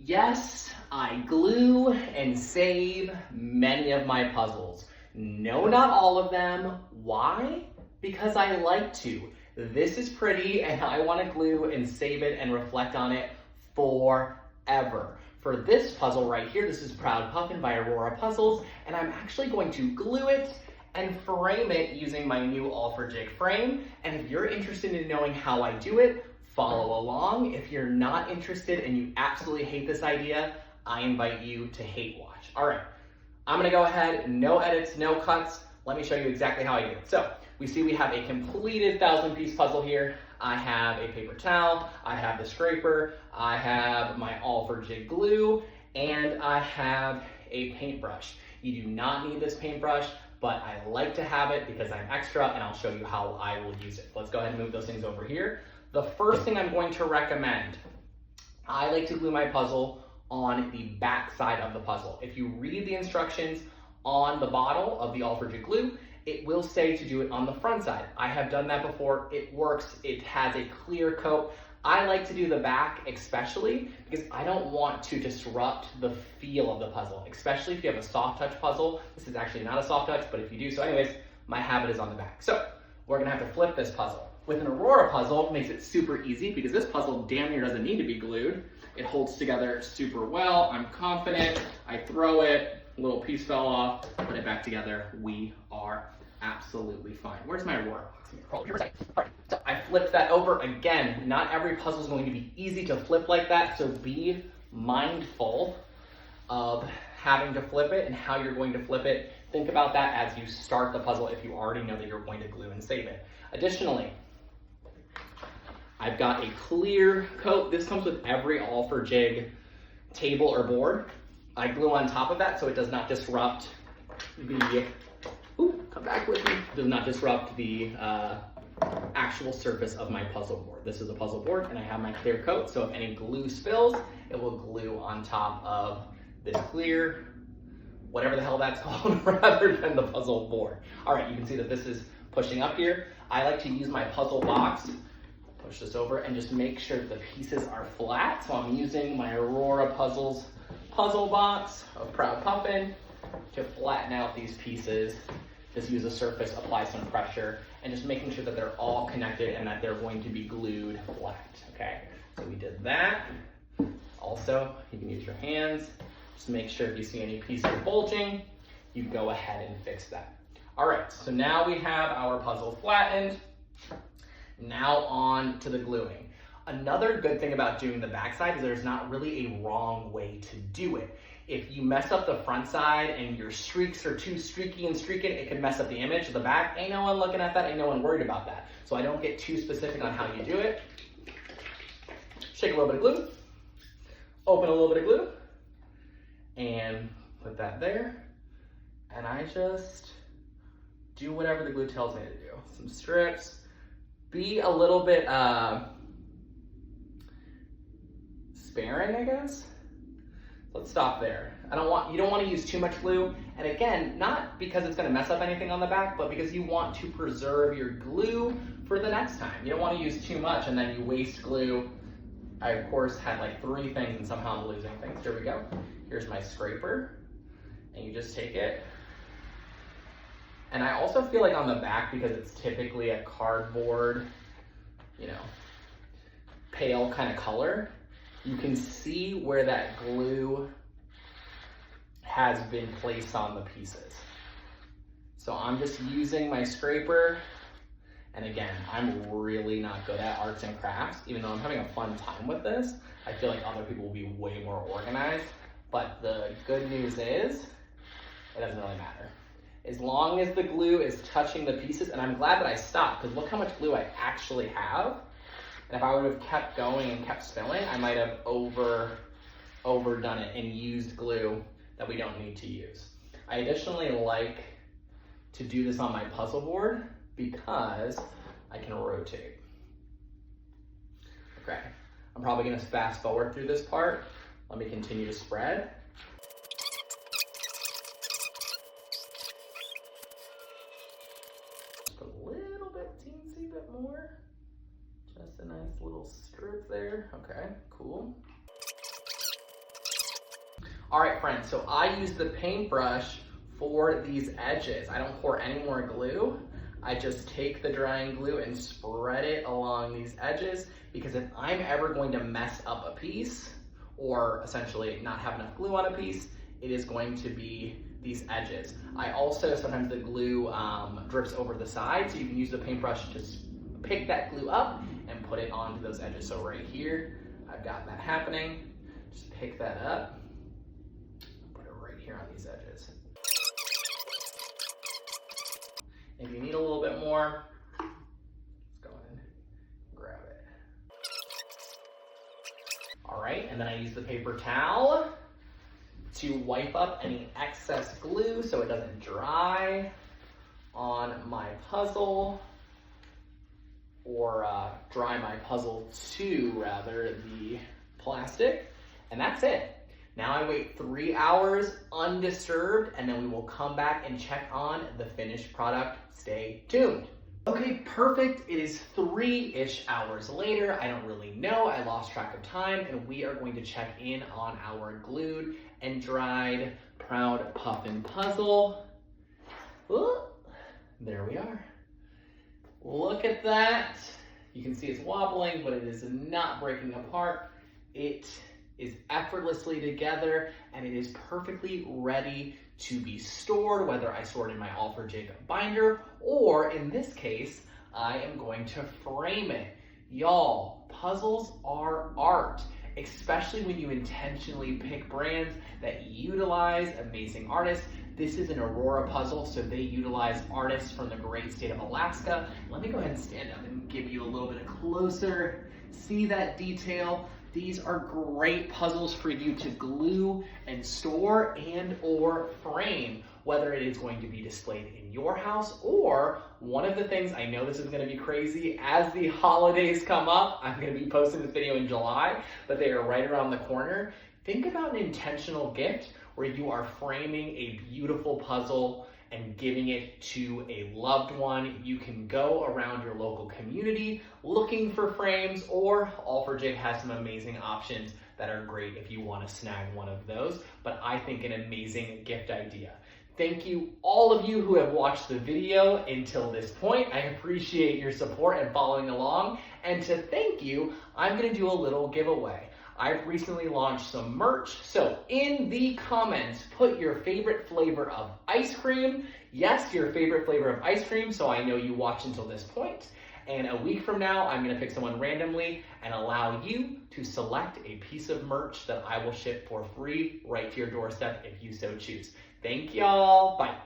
Yes, I glue and save many of my puzzles. No, not all of them. Why? Because I like to. This is pretty and I want to glue and save it and reflect on it forever. For this puzzle right here, this is Proud Puffin by Aurora Puzzles, and I'm actually going to glue it and frame it using my new All for Jig frame. And if you're interested in knowing how I do it, follow along. If you're not interested and you absolutely hate this idea, I invite you to hate watch. All right, I'm gonna go ahead, no edits, no cuts. Let me show you exactly how I do it. So we see we have a completed 1,000-piece puzzle here. I have a paper towel, I have the scraper, I have my All for Jig glue, and I have a paintbrush. You do not need this paintbrush, but I like to have it because I'm extra, and I'll show you how I will use it. Let's go ahead and move those things over here. The first thing I'm going to recommend, I like to glue my puzzle on the back side of the puzzle. If you read the instructions on the bottle of the All for Jig glue, it will say to do it on the front side. I have done that before. It works. It has a clear coat. I like to do the back especially because I don't want to disrupt the feel of the puzzle, especially if you have a soft touch puzzle. This is actually not a soft touch, but if you do, so anyways, my habit is on the back. So we're gonna have to flip this puzzle. With an Aurora puzzle, it makes it super easy because this puzzle damn near doesn't need to be glued. It holds together super well. I'm confident. I throw it, a little piece fell off, put it back together. We are absolutely fine. Where's my Aurora box? All right, so I flipped that over. Again, not every puzzle is going to be easy to flip like that, so be mindful of having to flip it and how you're going to flip it. Think about that as you start the puzzle if you already know that you're going to glue and save it. Additionally, I've got a clear coat. This comes with every All for Jig table or board. I glue on top of that so it does not disrupt the, come back with me, does not disrupt the actual surface of my puzzle board. This is a puzzle board and I have my clear coat, so if any glue spills, it will glue on top of this clear, whatever the hell that's called, rather than the puzzle board. All right, you can see that this is pushing up here. I like to use my puzzle box, push this over, and just make sure that the pieces are flat. So I'm using my Aurora Puzzles puzzle box of Proud Puffin to flatten out these pieces. Just use a surface, apply some pressure, and just making sure that they're all connected and that they're going to be glued flat, okay? So we did that. Also, you can use your hands. Just make sure if you see any pieces bulging, you go ahead and fix that. All right, so now we have our puzzle flattened. Now on to the gluing. Another good thing about doing the backside is there's not really a wrong way to do it. If you mess up the front side and your streaks are too streaky and streaking, it can mess up the image of the back. Ain't no one looking at that, ain't no one worried about that. So I don't get too specific on how you do it. Shake a little bit of glue, open a little bit of glue, and put that there. And I just do whatever the glue tells me to do. Some strips. Be a little bit sparing, I guess. Let's stop there. You don't want to use too much glue. And again, not because it's going to mess up anything on the back, but because you want to preserve your glue for the next time. You don't want to use too much and then you waste glue. I, of course, had like 3 things and somehow I'm losing things. Here we go. Here's my scraper. And you just take it. And I also feel like on the back, because it's typically a cardboard, pale kind of color, you can see where that glue has been placed on the pieces. So I'm just using my scraper. And again, I'm really not good at arts and crafts. Even though I'm having a fun time with this, I feel like other people will be way more organized. But the good news is, it doesn't really matter. As long as the glue is touching the pieces, and I'm glad that I stopped, because look how much glue I actually have. And if I would have kept going and kept spilling, I might have overdone it and used glue that we don't need to use. I additionally like to do this on my puzzle board because I can rotate. Okay, I'm probably gonna fast forward through this part. Let me continue to spread. Just a little bit, teensy bit more. Just a nice little strip there. Okay, cool. All right, friends, so I use the paintbrush for these edges. I don't pour any more glue. I just take the drying glue and spread it along these edges, because if I'm ever going to mess up a piece, or essentially not have enough glue on a piece, it is going to be these edges. I also, sometimes the glue drips over the side, so you can use the paintbrush to pick that glue up and put it onto those edges. So right here, I've got that happening. Just pick that up, put it right here on these edges. If you need a little bit more, let's go ahead and grab it. All right, and then I use the paper towel to wipe up any excess glue so it doesn't dry on my puzzle, or dry my puzzle to, rather, the plastic. And that's it. Now I wait 3 hours undisturbed, and then we will come back and check on the finished product. Stay tuned. Okay, perfect. It is 3-ish hours later. I don't really know. I lost track of time, and we are going to check in on our glued and dried Proud Puffin puzzle. Ooh, there we are. Look at that. You can see it's wobbling, but it is not breaking apart. It is effortlessly together, and it is perfectly ready to be stored, whether I store it in my All for Jacob binder, or in this case, I am going to frame it. Y'all, puzzles are art, especially when you intentionally pick brands that utilize amazing artists. This is an Aurora puzzle, so they utilize artists from the great state of Alaska. Let me go ahead and stand up and give you a little bit closer. See that detail? These are great puzzles for you to glue and store and or frame, whether it is going to be displayed in your house, or one of the things, I know this is going to be crazy, as the holidays come up, I'm going to be posting this video in July, but they are right around the corner. Think about an intentional gift where you are framing a beautiful puzzle and giving it to a loved one. You can go around your local community looking for frames, or All for Jig has some amazing options that are great if you want to snag one of those. But I think an amazing gift idea. Thank you, all of you who have watched the video until this point. I appreciate your support and following along. And to thank you, I'm going to do a little giveaway. I've recently launched some merch, so in the comments, put your favorite flavor of ice cream. Yes, your favorite flavor of ice cream, so I know you watched until this point. And a week from now, I'm gonna pick someone randomly and allow you to select a piece of merch that I will ship for free right to your doorstep if you so choose. Thank y'all, bye.